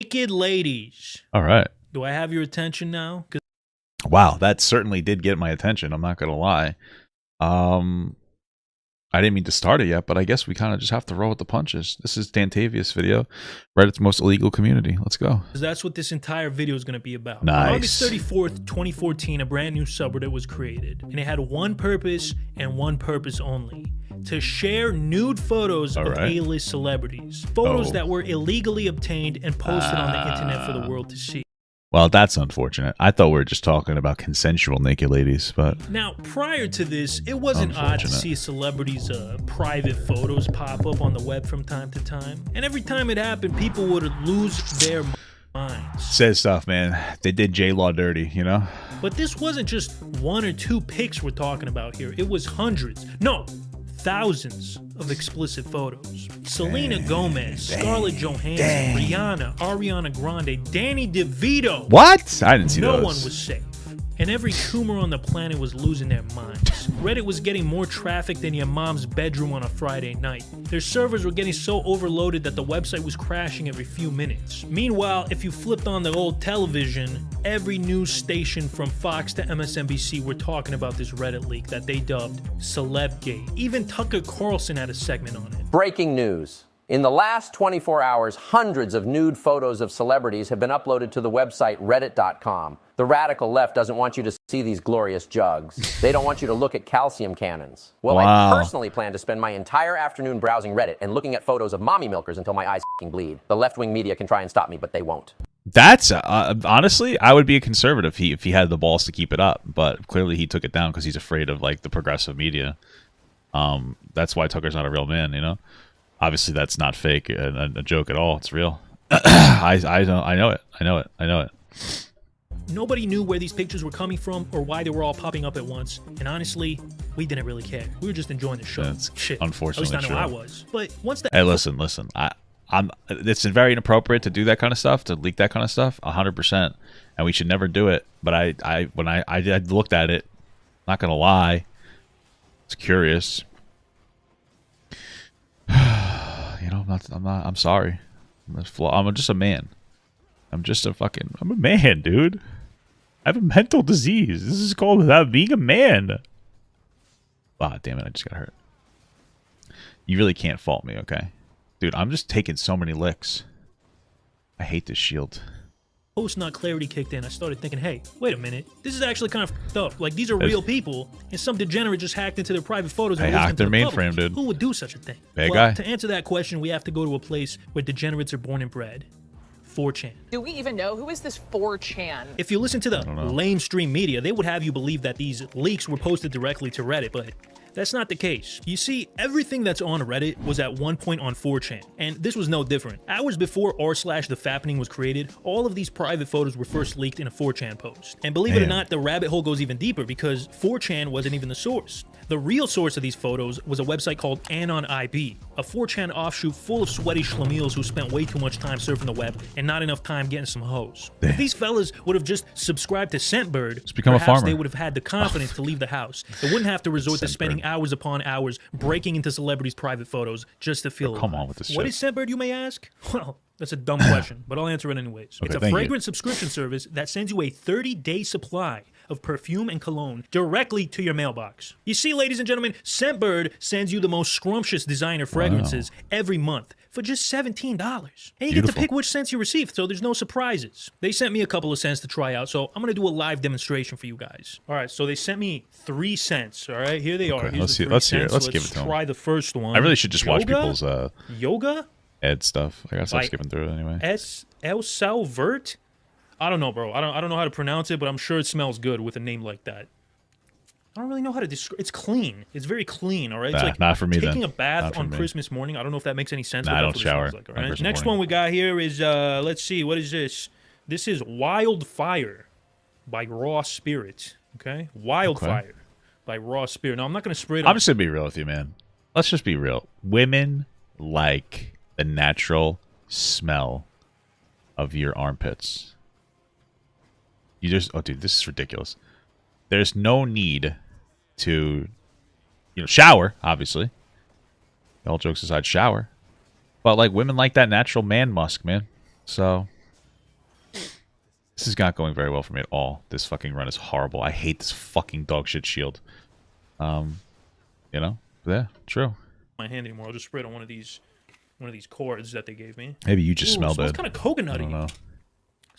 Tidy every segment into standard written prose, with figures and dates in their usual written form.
Naked ladies. All right. Do I have your attention now? Wow, that certainly did get my attention. I'm not gonna lie. I didn't mean to start it yet, but I guess we kind of just have to roll with the punches. This is Dantavia's video, Reddit's most illegal community. Let's go. That's what this entire video is going to be about. Nice. On August 34th, 2014, a brand new subreddit was created, and it had one purpose and one purpose only: to share nude photos of A-list celebrities. Photos that were illegally obtained and posted on the internet for the world to see. Well, that's unfortunate. I thought we were just talking about consensual naked ladies, but... Now, prior to this, it wasn't odd to see celebrities' private photos pop up on the web from time to time. And every time it happened, people would lose their minds. Says stuff, man. They did J-Law dirty, you know? But this wasn't just one or two pics we're talking about here. It was hundreds. No, thousands of explicit photos. Selena Gomez, Scarlett Johansson, Rihanna, Ariana Grande, Danny DeVito. What? I didn't see those. No one was safe. And every tumor on the planet was losing their minds. Reddit was getting more traffic than your mom's bedroom on a Friday night. Their servers were getting so overloaded that the website was crashing every few minutes. Meanwhile, if you flipped on the old television, every news station from Fox to MSNBC were talking about this Reddit leak that they dubbed Celebgate. Even Tucker Carlson had a segment on it. Breaking news. In the last 24 hours, hundreds of nude photos of celebrities have been uploaded to the website reddit.com. The radical left doesn't want you to see these glorious jugs. They don't want you to look at calcium cannons. Well, I personally plan to spend my entire afternoon browsing Reddit and looking at photos of mommy milkers until my eyes bleed. The left-wing media can try and stop me, but they won't. That's honestly, I would be a conservative if he had the balls to keep it up, but clearly he took it down because he's afraid of like the progressive media. That's why Tucker's not a real man, you know. Obviously, that's not fake, a joke at all. It's real. I know it. Nobody knew where these pictures were coming from or why they were all popping up at once. And honestly, we didn't really care. We were just enjoying the show. That's shit. Unfortunately, at least I know I was. But once that... Hey, listen. It's very inappropriate to do that kind of stuff, to leak that kind of stuff, 100%, and we should never do it. But when I looked at it, not gonna lie, it's curious. You know, I'm sorry. I'm just a man. I'm a man, dude. I have a mental disease. This is called being a man. Ah, damn it, I just got hurt. You really can't fault me, okay? Dude, I'm just taking so many licks. I hate this shield. Post-nut clarity kicked in. I started thinking, hey, wait a minute. This is actually kind of f***ed up. Like, these are real people, and some degenerate just hacked into their private photos and hacked their mainframe, dude. Who would do such a thing? Bad guy. To answer that question, we have to go to a place where degenerates are born and bred. 4chan. Do we even know who is this 4chan? If you listen to the lamestream media, they would have you believe that these leaks were posted directly to Reddit, but that's not the case. You see, everything that's on Reddit was at one point on 4chan, and this was no different. Hours before r/the fappening was created, all of these private photos were first leaked in a 4chan post. And believe it or not, the rabbit hole goes even deeper because 4chan wasn't even the source. The real source of these photos was a website called AnonIB, a 4chan offshoot full of sweaty schlemiels who spent way too much time surfing the web and not enough time getting some hoes. If these fellas would have just subscribed to Scentbird, perhaps they would have had the confidence to leave the house. They wouldn't have to resort to spending hours upon hours breaking into celebrities' private photos just to feel alive. Come on with this shit. What is Scentbird, you may ask? Well, that's a dumb question, but I'll answer it anyways. Okay, it's a fragrance subscription service that sends you a 30-day supply of perfume and cologne directly to your mailbox. You see, ladies and gentlemen, Scentbird sends you the most scrumptious designer fragrances every month for just $17. And you get to pick which scents you receive, so there's no surprises. They sent me a couple of scents to try out, so I'm going to do a live demonstration for you guys. All right, so they sent me 3 scents, all right? Here they are. Let's hear it. Let's give it to them. Try the first one. I really should just watch people's Yoga? Ed stuff. I gotta stop skipping through it anyway. El Salvert? I don't know, bro. I don't know how to pronounce it, but I'm sure it smells good with a name like that. I don't really know how to describe. It's clean. It's very clean. All right. It's like not for me. Taking a bath on Christmas morning. I don't know if that makes any sense. I don't shower. Like, all right? Next one we got here is let's see. What is this? This is Wildfire by Raw Spirit. Okay. Wildfire by Raw Spirit. Now I'm not gonna spray it. I'm just gonna be real with you, man. Let's just be real. Women like the natural smell of your armpits. You just, oh dude, this is ridiculous. There's no need to, shower, obviously. All jokes aside, shower. But like women like that natural man musk, man. So This is not going very well for me at all. This fucking run is horrible. I hate this fucking dog shit shield. You know? Yeah, true. My hand anymore. I'll just spray it on one of these cords that they gave me. Maybe you just smell it smells bad. kind of coconutty. I don't know. It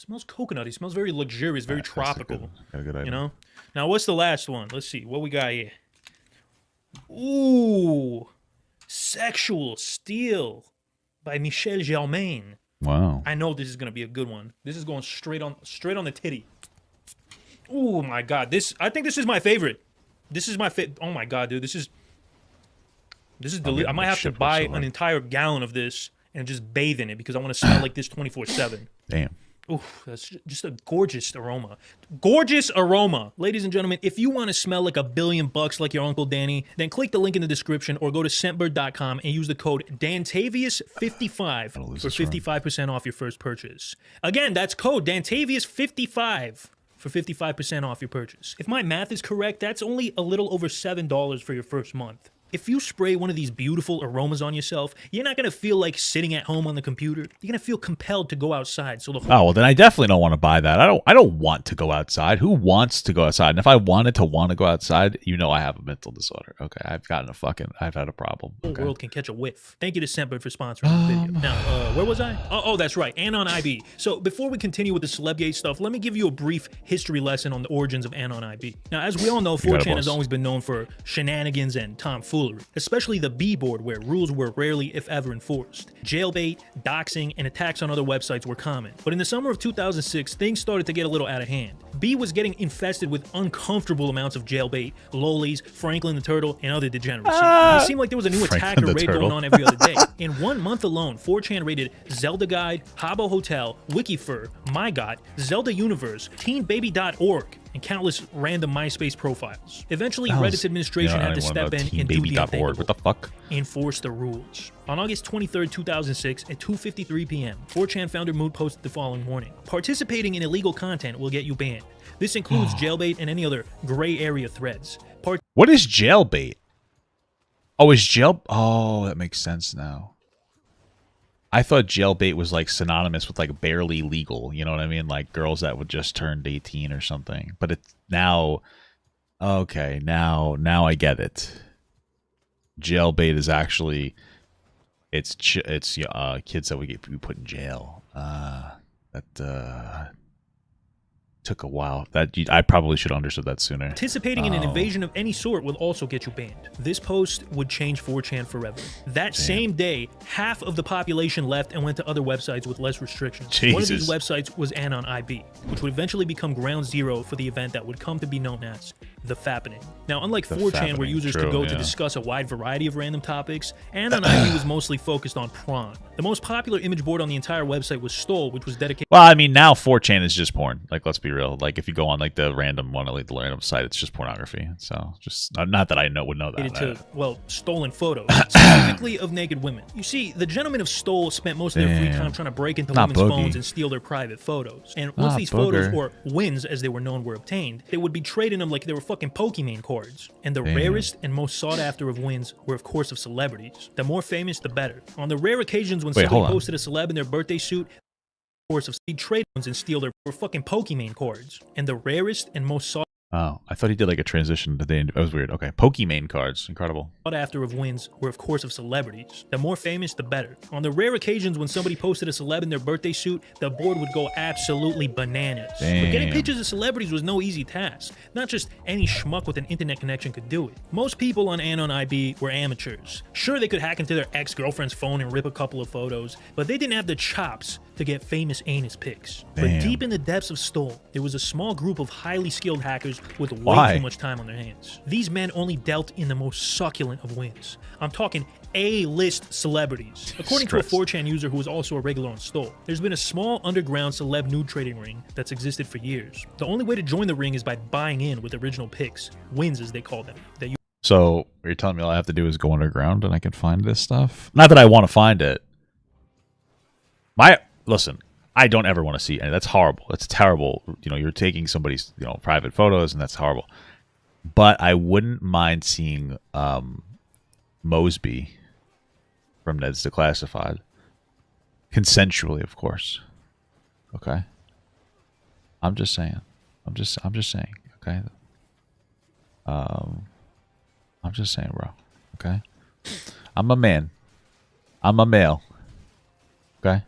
smells coconutty. It smells very luxurious, very tropical. Got a good item. You know? Now, what's the last one? Let's see. What we got here? Ooh. Sexual Steel by Michel Germain. Wow. I know this is going to be a good one. This is going straight on the titty. Oh, my God. I think this is my favorite. This is my favorite. Oh, my God, dude. This is delicious. I might have to buy an entire gallon of this and just bathe in it because I want to smell like this 24/7. Damn. Ooh, that's just a gorgeous aroma. Gorgeous aroma. Ladies and gentlemen, if you want to smell like $1 billion like your Uncle Danny, then click the link in the description or go to scentbird.com and use the code DANTAVIUS55 for 55% off your first purchase. Again, that's code DANTAVIUS55 for 55% off your purchase. If my math is correct, that's only a little over $7 for your first month. If you spray one of these beautiful aromas on yourself, you're not going to feel like sitting at home on the computer. You're going to feel compelled to go outside. So well, then I definitely don't want to buy that. I don't want to go outside. Who wants to go outside? And if I wanted to go outside, you know I have a mental disorder. Okay, I've had a problem. The whole world can catch a whiff. Thank you to Scentbird for sponsoring the video. Now, where was I? Oh, that's right. Anon IB. So before we continue with the Celebgate stuff, let me give you a brief history lesson on the origins of Anon IB. Now, as we all know, 4chan has always been known for shenanigans and tomfoolery, especially the B board where rules were rarely, if ever, enforced. Jailbait, doxing, and attacks on other websites were common. But in the summer of 2006, things started to get a little out of hand. B was getting infested with uncomfortable amounts of jailbait, lollies, Franklin the Turtle, and other degeneracy. It seemed like there was a new attack or raid going on every other day. In 1 month alone, 4chan raided Zelda Guide, Habbo Hotel, Wikifur, MyGot, Zelda Universe, TeenBaby.org, and countless random MySpace profiles. Eventually, Reddit's administration had to step in and do the unthinkable. What the fuck? Enforce the rules. On August 23, 2006, at 2:53 p.m., 4chan founder Mood posted the following warning. Participating in illegal content will get you banned. This includes jailbait and any other gray area threads. What is jailbait? Oh, that makes sense now. I thought jailbait was like synonymous with like barely legal. You know what I mean? Like girls that would just turned 18 or something. But it's now... Okay, now I get it. Jailbait is actually... It's kids that we put in jail. That took a while. I probably should have understood that sooner. Participating in an invasion of any sort will also get you banned. This post would change 4chan forever. That same day, half of the population left and went to other websites with less restrictions. Jesus. One of these websites was Anon IB, which would eventually become ground zero for the event that would come to be known as the fappening. Now, unlike 4chan, where users could go to discuss a wide variety of random topics, Anon IB was mostly focused on prawn. The most popular image board on the entire website was Stole, which was dedicated... Well, I mean, now 4chan is just porn. Like, let's be real. Like, if you go on like the random one, like the random site, it's just pornography. So, just not that I would know that. Well, stolen photos, specifically of naked women. You see, the gentlemen of Stole spent most of their free time trying to break into women's phones and steal their private photos. And once these photos, or wins as they were known, were obtained, they would be trading them like they were fucking Pokemon cards. And the rarest and most sought after of wins were, of course, of celebrities. The more famous, the better. On the rare occasions when somebody posted a celeb in their birthday suit, course of trade ones and steal their fucking Pokemon cards. And the rarest and most sought... Oh, I thought he did like a transition to the end. That was weird. Okay, Pokemon cards. Incredible. After of wins were, of course, of celebrities. The more famous, the better. On the rare occasions when somebody posted a celeb in their birthday suit, the board would go absolutely bananas. Damn. But getting pictures of celebrities was no easy task. Not just any schmuck with an internet connection could do it. Most people on Anon IB were amateurs. Sure, they could hack into their ex-girlfriend's phone and rip a couple of photos, but they didn't have the chops to get famous anus pics. But deep in the depths of Stole, there was a small group of highly skilled hackers with way too much time on their hands. These men only dealt in the most succulent of wins. I'm talking A-list celebrities. According to a 4chan user who was also a regular on Stole, there's been a small underground celeb nude trading ring that's existed for years. The only way to join the ring is by buying in with original pics, wins as they call them. So, are you telling me all I have to do is go underground and I can find this stuff? Not that I want to find it. Listen, I don't ever want to see any. That's horrible. That's terrible. You know, you're taking somebody's, private photos, and that's horrible. But I wouldn't mind seeing Mosby from Ned's Declassified. Consensually, of course. Okay. I'm just saying. I'm just saying. Okay. I'm just saying, bro. Okay. I'm a man. I'm a male. Okay.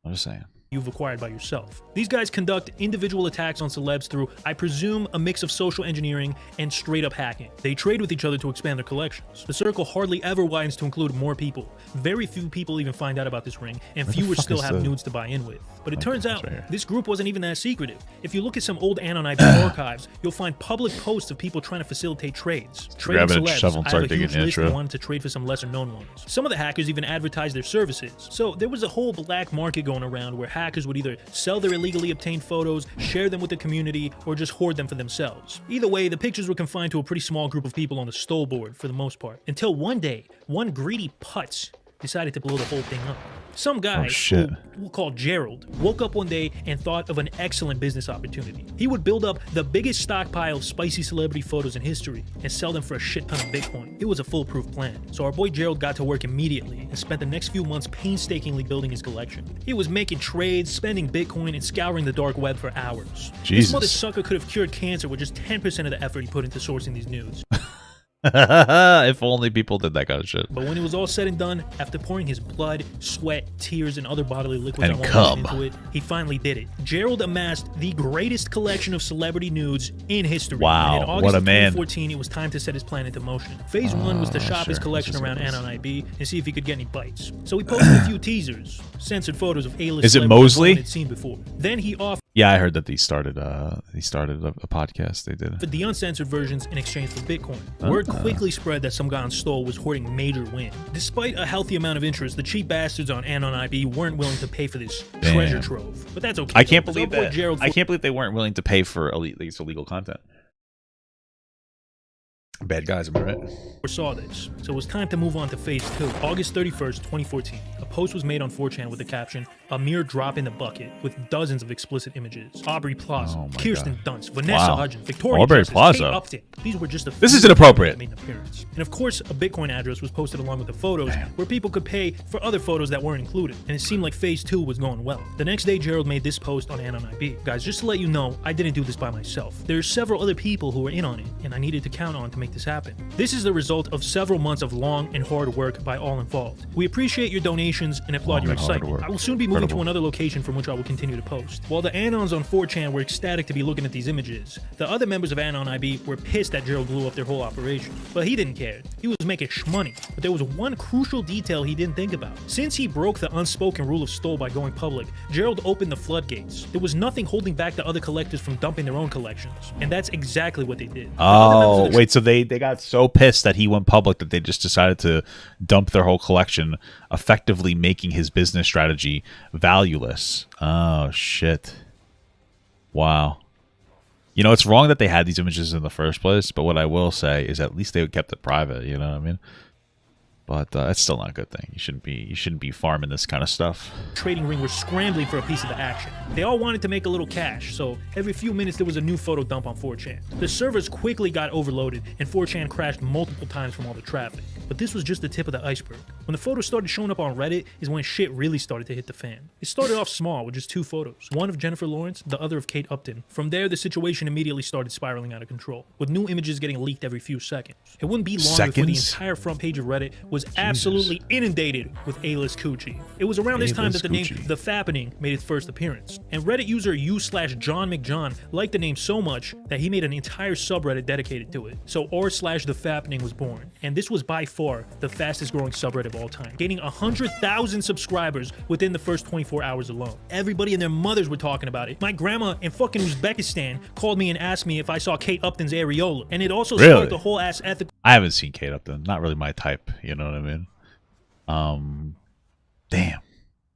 I'm just saying. You've acquired by yourself. These guys conduct individual attacks on celebs through, I presume, a mix of social engineering and straight up hacking. They trade with each other to expand their collections. The circle hardly ever widens to include more people. Very few people even find out about this ring, and fewer still have nudes to buy in with. But it turns out, this group wasn't even that secretive. If you look at some old Anon IP archives, you'll find public posts of people trying to facilitate trades. Trading celebs, I have a huge list and wanted to trade for some lesser known ones. Some of the hackers even advertised their services. So there was a whole black market going around where hackers would either sell their illegally obtained photos, share them with the community, or just hoard them for themselves. Either way, the pictures were confined to a pretty small group of people on the stole board for the most part. Until one day, one greedy putz decided to blow the whole thing up. Some guy, who we'll call Gerald, woke up one day and thought of an excellent business opportunity. He would build up the biggest stockpile of spicy celebrity photos in history and sell them for a shit ton of Bitcoin. It was a foolproof plan, so our boy Gerald got to work immediately and spent the next few months painstakingly building his collection. He was making trades, spending Bitcoin, and scouring the dark web for hours. Jesus. This mother sucker could have cured cancer with just 10% of the effort he put into sourcing these nudes. If only people did that kind of shit. But when it was all said and done, after pouring his blood, sweat, tears, and other bodily liquids into it, he finally did it. Gerald amassed the greatest collection of celebrity nudes in history. Wow, and in August what a of man. 2014, it was time to set his plan into motion. Phase 1 was to shop his collection around Anon IB and see if he could get any bites. So he posted a few teasers, censored photos of A-list Is it celebrities Mosley? he'd seen before. Then he offered Yeah, I heard that he started a podcast. They did. the uncensored versions in exchange for Bitcoin. Word quickly spread that some guy on Stole was hoarding major win. Despite a healthy amount of interest, the cheap bastards on Anon IB weren't willing to pay for this treasure trove. But that's okay. I can't though, believe that. I can't believe they weren't willing to pay for illegal content. Bad guys, am I right? Saw this, so it was time to move on to phase 2. August 31st, 2014. A post was made on 4chan with the caption, "A mere drop in the bucket," with dozens of explicit images. Aubrey Plaza, Kirsten Dunst, Vanessa Hudgens, Victoria Aubrey Justice, Plaza. Kate Upton. These were just a This few is inappropriate. that made an appearance. And of course, a Bitcoin address was posted along with the photos where people could pay for other photos that weren't included. And it seemed like phase 2 was going well. The next day, Gerald made this post on Anon IB. Guys, just to let you know, I didn't do this by myself. There's several other people who were in on it, and I needed to count on to make this happen. This is the result of several months of long and hard work by all involved. We appreciate your donations and applaud your excitement. I will soon be moving to another location from which I will continue to post. While the Anons on 4chan were ecstatic to be looking at these images, the other members of Anon IB were pissed that Gerald blew up their whole operation. But he didn't care. He was making shmoney. But there was one crucial detail he didn't think about. Since he broke the unspoken rule of Stole by going public, Gerald opened the floodgates. There was nothing holding back the other collectors from dumping their own collections. And that's exactly what they did. Oh, wait, so they got so pissed that he went public that they just decided to dump their whole collection, effectively making his business strategy valueless. Oh, shit. Wow. You know, it's wrong that they had these images in the first place, but what I will say is at least they kept it private, you know what I mean? But it's still not a good thing. You shouldn't be farming this kind of stuff. Trading ring were scrambling for a piece of the action. They all wanted to make a little cash, so every few minutes there was a new photo dump on 4chan. The servers quickly got overloaded, and 4chan crashed multiple times from all the traffic. But this was just the tip of the iceberg. When the photos started showing up on Reddit is when shit really started to hit the fan. It started off small with just 2 photos, one of Jennifer Lawrence, the other of Kate Upton. From there, the situation immediately started spiraling out of control, with new images getting leaked every few seconds. It wouldn't be long before the entire front page of Reddit was absolutely inundated with A-list coochie. It was around this time that the name The Fappening made its first appearance, and Reddit user u/John McJohn liked the name so much that he made an entire subreddit dedicated to it. So r/The Fappening was born, and this was by far the fastest growing subreddit of all time, gaining 100,000 subscribers within the first 24 hours alone. Everybody and their mothers were talking about it. My grandma in fucking Uzbekistan called me and asked me if I saw Kate Upton's areola, and it also sparked the whole ass ethical. I haven't seen Kate Upton. Not really my type, you know what I mean? Damn,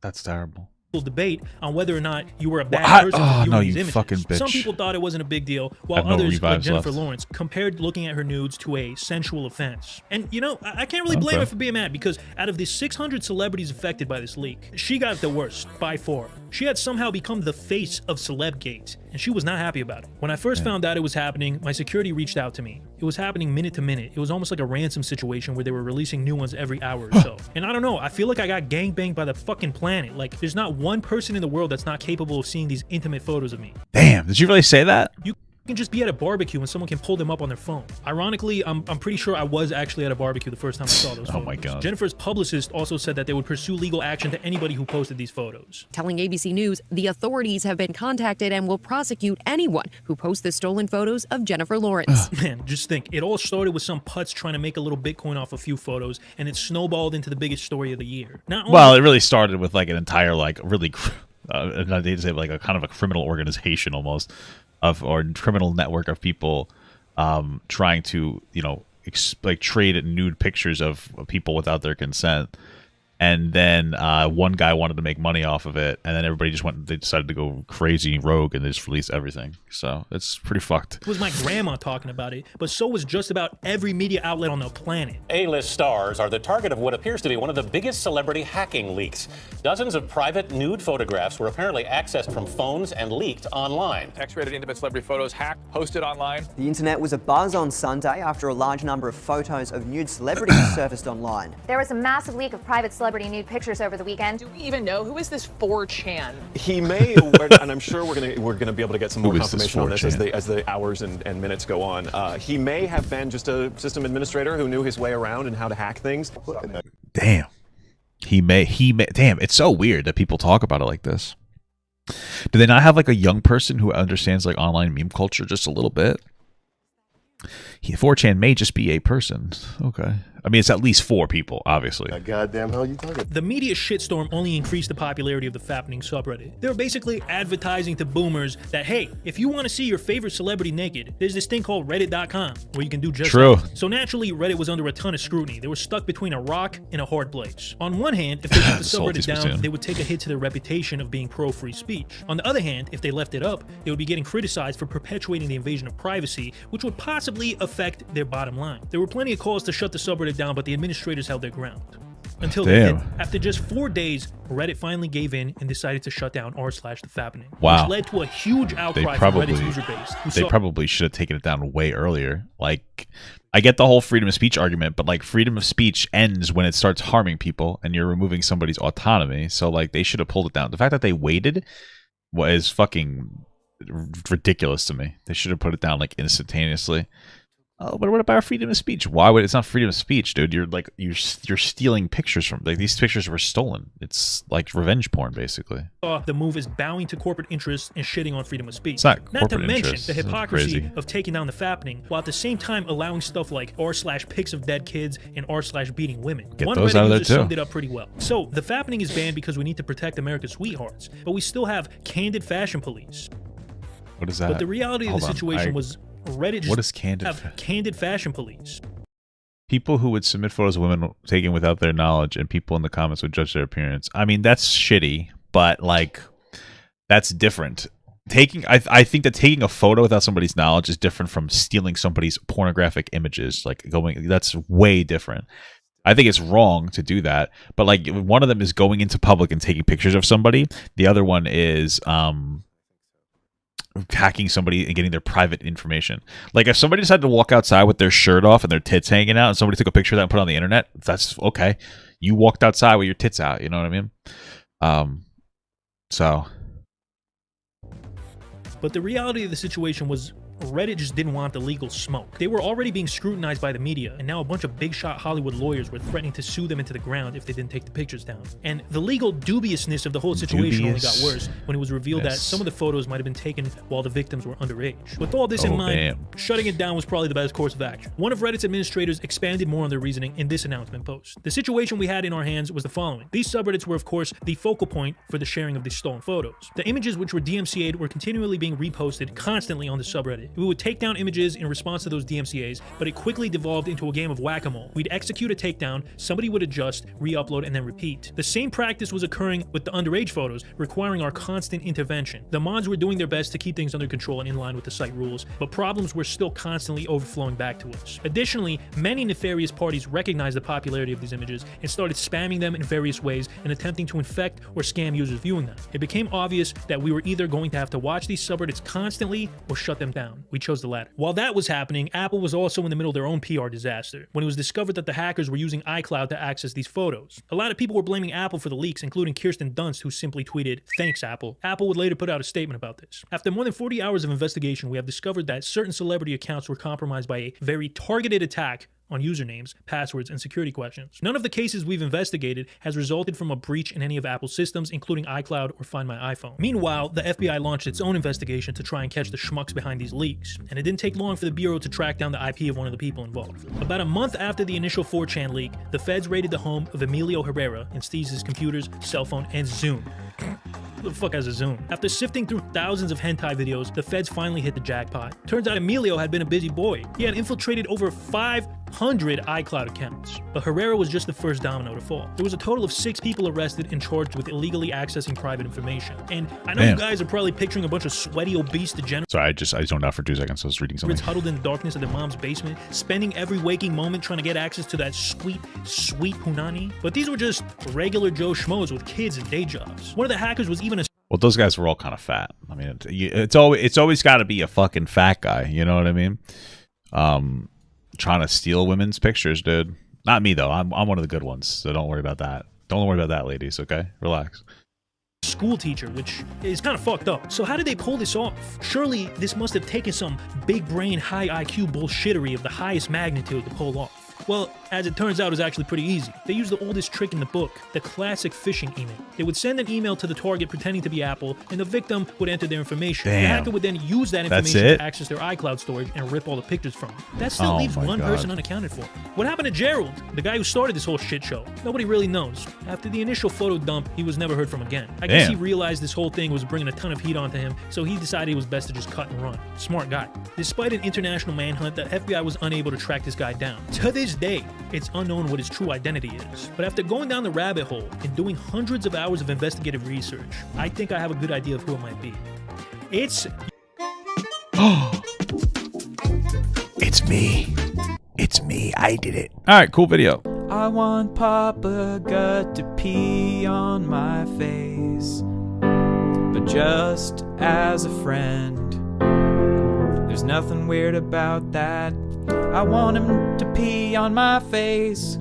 that's terrible. Debate on whether or not you were a bad person for viewing these images. Fucking bitch. Some people thought it wasn't a big deal, while others, like Jennifer Lawrence, compared looking at her nudes to a sensual offense. And you know, I can't really blame her for being mad, because out of the 600 celebrities affected by this leak, she got it the worst, by far. She had somehow become the face of Celebgate, and she was not happy about it. When I first found out it was happening, my security reached out to me. It was happening minute to minute. It was almost like a ransom situation where they were releasing new ones every hour or so. And I don't know, I feel like I got gangbanged by the fucking planet. Like, there's not one person in the world that's not capable of seeing these intimate photos of me. Damn, did you really say that? You can just be at a barbecue and someone can pull them up on their phone. Ironically, I'm pretty sure I was actually at a barbecue the first time I saw those photos. Oh my God. Jennifer's publicist also said that they would pursue legal action to anybody who posted these photos. Telling ABC News the authorities have been contacted and will prosecute anyone who posts the stolen photos of Jennifer Lawrence. Man, just think, it all started with some putz trying to make a little Bitcoin off a few photos, and it snowballed into the biggest story of the year. Well, it really started with like an entire like really, I hate to say, like a kind of a criminal organization almost, or criminal network of people trying to, you know, like trade nude pictures of people without their consent. And then one guy wanted to make money off of it, and then everybody just they decided to go crazy rogue and they just released everything. So it's pretty fucked. It was my grandma talking about it, but so was just about every media outlet on the planet. A-list stars are the target of what appears to be one of the biggest celebrity hacking leaks. Dozens of private nude photographs were apparently accessed from phones and leaked online. X-rated intimate celebrity photos hacked, posted online. The internet was abuzz on Sunday after a large number of photos of nude celebrities surfaced online. There was a massive leak of private celebrity nude pictures over the weekend. Do we even know who is this 4chan? He may, and I'm sure we're gonna be able to get some more confirmation on this as the hours and minutes go on. He may have been just a system administrator who knew his way around and how to hack things. Damn. He may. Damn, it's so weird that people talk about it like this. Do they not have like a young person who understands like online meme culture just a little bit? 4chan may just be a person. Okay. I mean, it's at least 4 people, obviously. Goddamn hell you talking? The media shitstorm only increased the popularity of the fappening subreddit. They were basically advertising to boomers that, hey, if you want to see your favorite celebrity naked, there's this thing called reddit.com where you can do just that. So naturally, Reddit was under a ton of scrutiny. They were stuck between a rock and a hard place. On one hand, if they took the subreddit down, they would take a hit to their reputation of being pro-free speech. On the other hand, if they left it up, they would be getting criticized for perpetuating the invasion of privacy, which would possibly affect their bottom line. There were plenty of calls to shut the subreddit down, but the administrators held their ground. Until they did. After just 4 days, Reddit finally gave in and decided to shut down r/thefappening, which led to a huge outcry from Reddit's user base. They probably should have taken it down way earlier. Like, I get the whole freedom of speech argument, but like freedom of speech ends when it starts harming people and you're removing somebody's autonomy. So like they should have pulled it down. The fact that they waited was fucking ridiculous to me. They should have put it down like instantaneously. Oh, but what about our freedom of speech? Why would it's not freedom of speech, dude? You're like you're stealing pictures from like these pictures were stolen. It's like revenge porn, basically. The move is bowing to corporate interests and shitting on freedom of speech. It's not to mention interests. the hypocrisy of taking down the fappening, while at the same time allowing stuff like r/pics of dead kids and r/beating women. Get those out of there too. Summed it up pretty well. So the fappening is banned because we need to protect America's sweethearts, but we still have candid fashion police. What is that? But the reality of the situation was Reddit just what is candid? Have candid fashion police. People who would submit photos of women taken without their knowledge, and people in the comments would judge their appearance. I mean, that's shitty, but like, that's different. I think that taking a photo without somebody's knowledge is different from stealing somebody's pornographic images. That's way different. I think it's wrong to do that, but like one of them is going into public and taking pictures of somebody. The other one is hacking somebody and getting their private information. Like if somebody decided to walk outside with their shirt off and their tits hanging out and somebody took a picture of that and put it on the internet, that's okay. You walked outside with your tits out, you know what I mean? But the reality of the situation was Reddit just didn't want the legal smoke. They were already being scrutinized by the media, and now a bunch of big shot Hollywood lawyers were threatening to sue them into the ground if they didn't take the pictures down. And the legal dubiousness of the whole situation only got worse when it was revealed that some of the photos might have been taken while the victims were underage. With all this in mind, shutting it down was probably the best course of action. One of Reddit's administrators expanded more on their reasoning in this announcement post. The situation we had in our hands was the following. These subreddits were, of course, the focal point for the sharing of these stolen photos. The images which were DMCA'd were continually being reposted constantly on the subreddit. We would take down images in response to those DMCAs, but it quickly devolved into a game of whack-a-mole. We'd execute a takedown, somebody would adjust, re-upload, and then repeat. The same practice was occurring with the underage photos, requiring our constant intervention. The mods were doing their best to keep things under control and in line with the site rules, but problems were still constantly overflowing back to us. Additionally, many nefarious parties recognized the popularity of these images and started spamming them in various ways and attempting to infect or scam users viewing them. It became obvious that we were either going to have to watch these subreddits constantly or shut them down. down. We chose the latter. While that was happening, Apple was also in the middle of their own PR disaster when it was discovered that the hackers were using iCloud to access these photos. A lot of people were blaming Apple for the leaks, including Kirsten Dunst, who simply tweeted, "Thanks, Apple." Apple would later put out a statement about this. After more than 40 hours of investigation, we have discovered that certain celebrity accounts were compromised by a very targeted attack on usernames, passwords, and security questions. None of the cases we've investigated has resulted from a breach in any of Apple's systems, including iCloud or Find My iPhone. Meanwhile, the FBI launched its own investigation to try and catch the schmucks behind these leaks, and it didn't take long for the Bureau to track down the IP of one of the people involved. About a month after the initial 4chan leak, the feds raided the home of Emilio Herrera and seized his computers, cell phone, and Zoom. Who the fuck has a Zoom? After sifting through thousands of hentai videos, the feds finally hit the jackpot. Turns out Emilio had been a busy boy. He had infiltrated over 500 iCloud accounts. But Herrera was just the first domino to fall. There was a total of 6 people arrested and charged with illegally accessing private information. And I know you guys are probably picturing a bunch of sweaty, obese degenerates. Sorry, I zoned out for 2 seconds. I was reading something. Huddled in the darkness of their mom's basement, spending every waking moment trying to get access to that sweet, sweet punani. But these were just regular Joe Schmoes with kids and day jobs. One of the hackers was even a... Well, those guys were all kind of fat. I mean, it's always got to be a fucking fat guy. You know what I mean? Trying to steal women's pictures, dude. Not me though. I'm one of the good ones, so don't worry about that. Don't worry about that, ladies. Okay, relax. School teacher, which is kind of fucked up. So how did they pull this off? Surely this must have taken some big brain, high IQ bullshittery of the highest magnitude to pull off. Well, as it turns out, it was actually pretty easy. They used the oldest trick in the book, the classic phishing email. They would send an email to the target pretending to be Apple, and the victim would enter their information. Damn. The hacker would then use that information to access their iCloud storage and rip all the pictures from them. That still leaves one person unaccounted for. What happened to Gerald, the guy who started this whole shit show? Nobody really knows. After the initial photo dump, he was never heard from again. I guess he realized this whole thing was bringing a ton of heat onto him, so he decided it was best to just cut and run. Smart guy. Despite an international manhunt, the FBI was unable to track this guy down. To this day, it's unknown what his true identity is. But after going down the rabbit hole and doing hundreds of hours of investigative research, I think I have a good idea of who it might be. It's... It's me. It's me. I did it. All right, cool video. I want Papa Gut to pee on my face, but just as a friend. There's nothing weird about that. I want him to pee on my face.